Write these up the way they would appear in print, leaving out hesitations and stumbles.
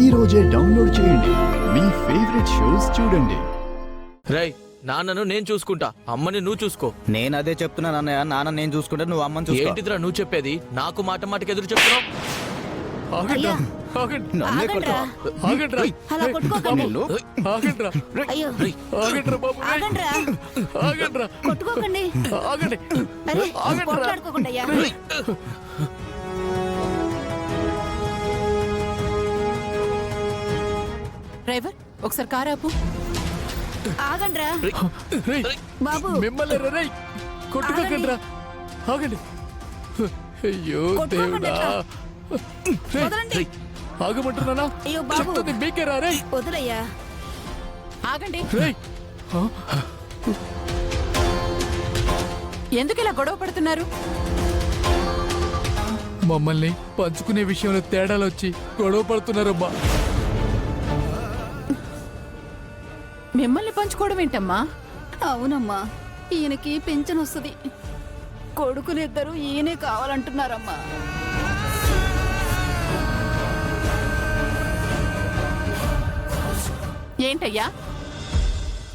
ఈ రోజే డౌన్లోడ్ చేయండి. మీ ఫేవరెట్ షోస్ చూడండి. రై నాన్నను నేను చూసుకుంటా, అమ్మని నువ్వు చూసుకో. నేను అదే చెప్తున్నాను అన్నయ్య. నాన్న నేను చూసుకుంటా, నువ్వు అమ్మని చూసుకో. ఏంటిదిరా నువ్వు చెప్పేది? నాకు మాట మాటకి ఎదురు చెప్తున్నావు. అయ్యా, నన్నే కొడతావా? అలా కొట్టుకోకండి. అయ్యో, కొట్టుకోకండి. అరే, కొట్లాడుకోకండి అయ్యా. డ్రైవర్ ఒకసారి కారు ఆపు. ఆగండ్రా బాబు. మిమ్మల్ని రై కొట్టుకోకండి, ఆగండి. అయ్యో దేవుడా, వదలండి. ఆగమంటున్నానా? అయ్యో బాబు, చెప్తుంది మీకేరా రే. వదలయ్యా. ఆగండి. రేయ్, ఎందుకు ఇలా గొడవ పడుతున్నారు? మమ్మల్ని పంచుకునే విషయంలో తేడాలు వచ్చి గొడవ పడుతున్నారమ్మా. మిమ్మల్ని పంచుకోవడం ఏంటమ్మా? అవునమ్మా, ఈయనకి పింఛన్ వస్తుంది. కొడుకులిద్దరూ ఈయనే కావాలంటున్నారమ్మా. ఏంటయ్యా,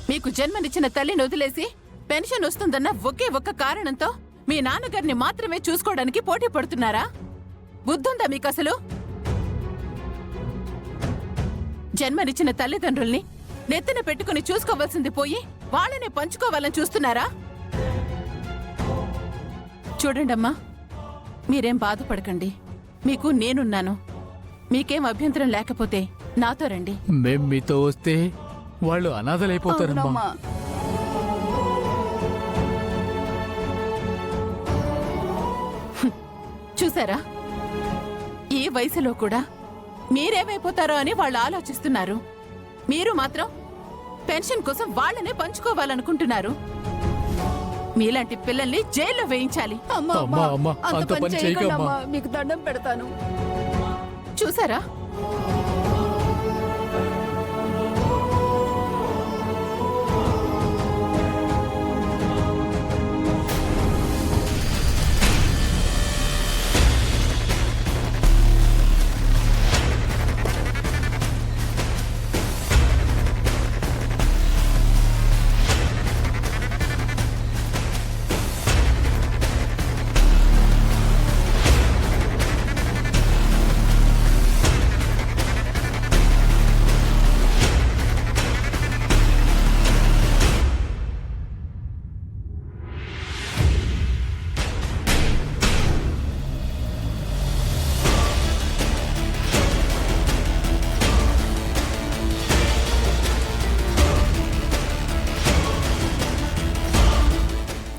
మీకు జన్మనిచ్చిన తల్లిని వదిలేసి పెన్షన్ వస్తుందన్న ఒకే ఒక్క కారణంతో మీ నాన్నగారిని మాత్రమే చూసుకోవడానికి పోటీ పడుతున్నారా? బుద్ధుందా మీకు అసలు? జన్మనిచ్చిన తల్లిదండ్రుల్ని నెత్తిన పెట్టుకుని చూసుకోవాల్సింది పోయి వాళ్ళనే పంచుకోవాలని చూస్తున్నారా? చూడండమ్మా, మీరేం బాధపడకండి. మీకు నేనున్నాను. మీకేం అభ్యంతరం లేకపోతే నాతో రండి. మేం మీతో వస్తే వాళ్ళు అనాథలైపోతారమ్మా. అవునమ్మా. చూసారా, ఈ వయసులో కూడా మీరేమైపోతారో అని వాళ్ళు ఆలోచిస్తున్నారు. మీరు మాత్రం పెన్షన్ కోసం వాళ్ళనే పంచుకోవాలనుకుంటున్నారు. మీలాంటి పిల్లల్ని జైల్లో వేయించాలి. అమ్మా, అమ్మా, అమ్మా, అంత అంత పని పని చేయకండి చేయకమ్మా. అమ్మా. మీకు దండం పెడతాను. చూసారా,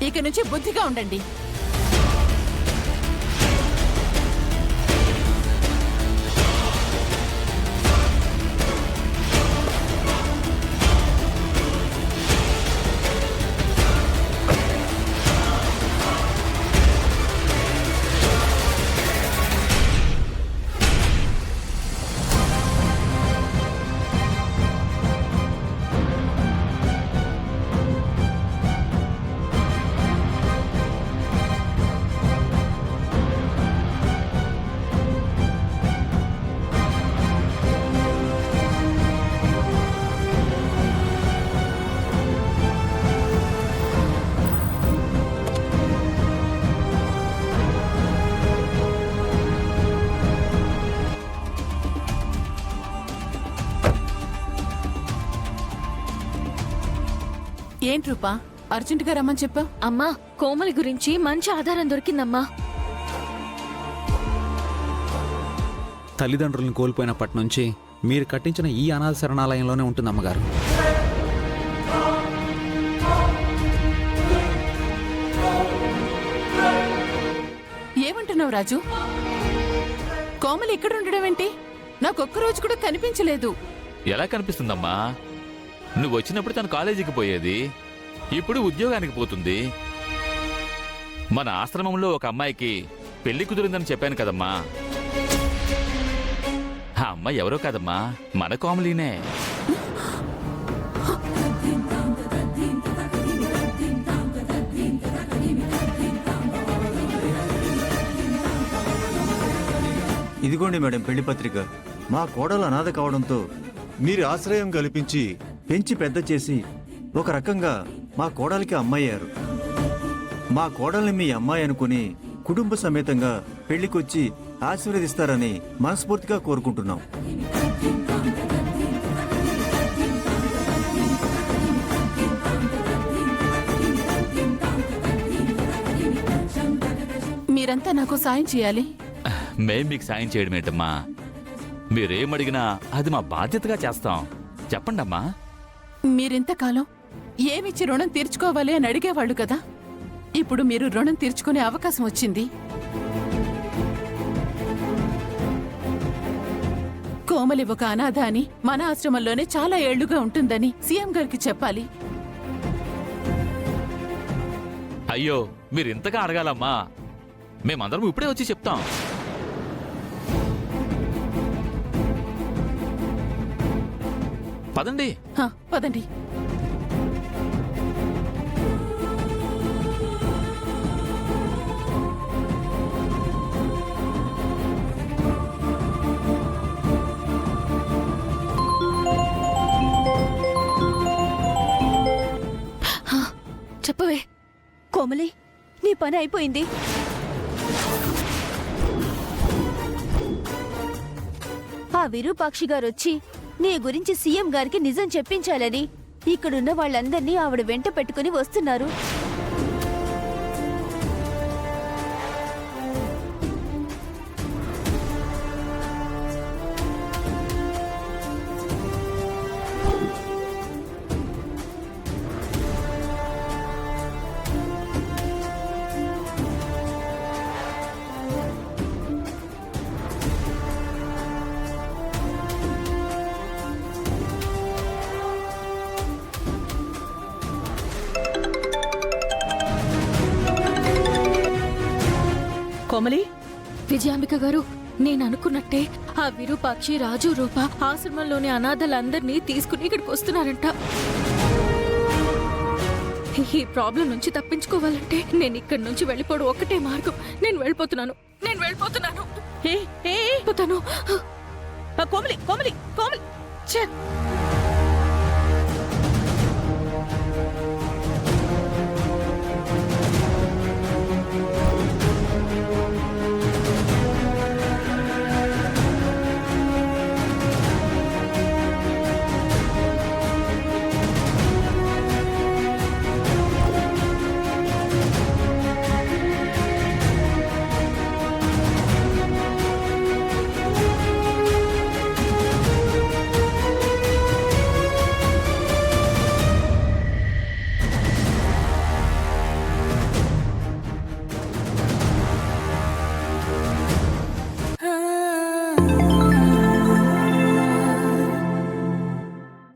ఇక నుంచి బుద్ధిగా ఉండండి. ఏంటి రూపా, అర్జెంటుగా రమ్మని చెప్పా? అమ్మా, కోమలి గురించి మంచి ఆధారం దొరికిందమ్మా. తల్లిదండ్రులను కోల్పోయినప్పటి నుంచి మీరు కట్టించిన ఈ అనాథ శరణాలయంలోనే ఉంటుంది అమ్మగారు. ఏమంటున్నావు రాజు? కోమలి ఇక్కడ ఉండడం ఏంటి? నాకొక్క రోజు కూడా కనిపించలేదు. ఎలా కనిపిస్తుందమ్మా? నువ్వు వచ్చినప్పుడు తను కాలేజీకి పోయేది, ఇప్పుడు ఉద్యోగానికి పోతుంది. మన ఆశ్రమంలో ఒక అమ్మాయికి పెళ్లి కుదిరిందని చెప్పాను కదమ్మా. ఆ అమ్మాయి ఎవరో కాదమ్మా, మన కోమలినే. ఇదిగోండి మేడం పెళ్లి పత్రిక. మా కోడలు అనాథ కావడంతో మీరు ఆశ్రయం కల్పించి పెంచి పెద్ద చేసి ఒక రకంగా మా కోడలికి అమ్మాయ్యారు. మా కోడల్ని మీ అమ్మాయి అనుకుని కుటుంబ సమేతంగా పెళ్లికొచ్చి ఆశీర్వదిస్తారని మనస్ఫూర్తిగా కోరుకుంటున్నాం. మీరంతా నాకు సాయం చేయాలి. మేం మీకు సాయం చేయడం ఏంటమ్మా? మీరేమడిగినా అది మా బాధ్యతగా చేస్తాం. చెప్పండమ్మా. మీరింతకాలం ఏమిచ్చి రుణం తీర్చుకోవాలి అని అడిగేవాళ్ళు కదా. ఇప్పుడు మీరు రుణం తీర్చుకునే అవకాశం వచ్చింది. కోమలి ఒక అనాథ అని, మన ఆశ్రమంలోనే చాలా ఏళ్లుగా ఉంటుందని సీఎం గారికి చెప్పాలి. అయ్యో, మీరు ఇంతగా అడగాలమ్మా. మేమందరం ఇప్పుడే వచ్చి చెప్తాం. పదండి. హ, పదండి. చెప్పవే కోమలి, నీ పని అయిపోయింది. ఆ విరూపాక్షి గారొచ్చి నీ గురించి సీఎం గారికి నిజం చెప్పించాలని ఇక్కడున్న వాళ్ళందర్నీ ఆవిడ వెంట పెట్టుకుని వస్తున్నారు. కోమలి, విజయాంబిక గారు, నేను అనుకున్నట్టే ఆ విరూపాక్షి, రాజు, రూప ఆశ్రమంలోని అనాథలందరినీ తీసుకుని ఇక్కడికి వస్తున్నారంట. ఈ ప్రాబ్లం నుంచి తప్పించుకోవాలంటే నేను ఇక్కడి నుంచి వెళ్ళిపోవడం ఒక్కటే మార్గం. నేను వెళ్ళిపోతున్నాను. పోతాను. కోమలి కోమలి కోమలి.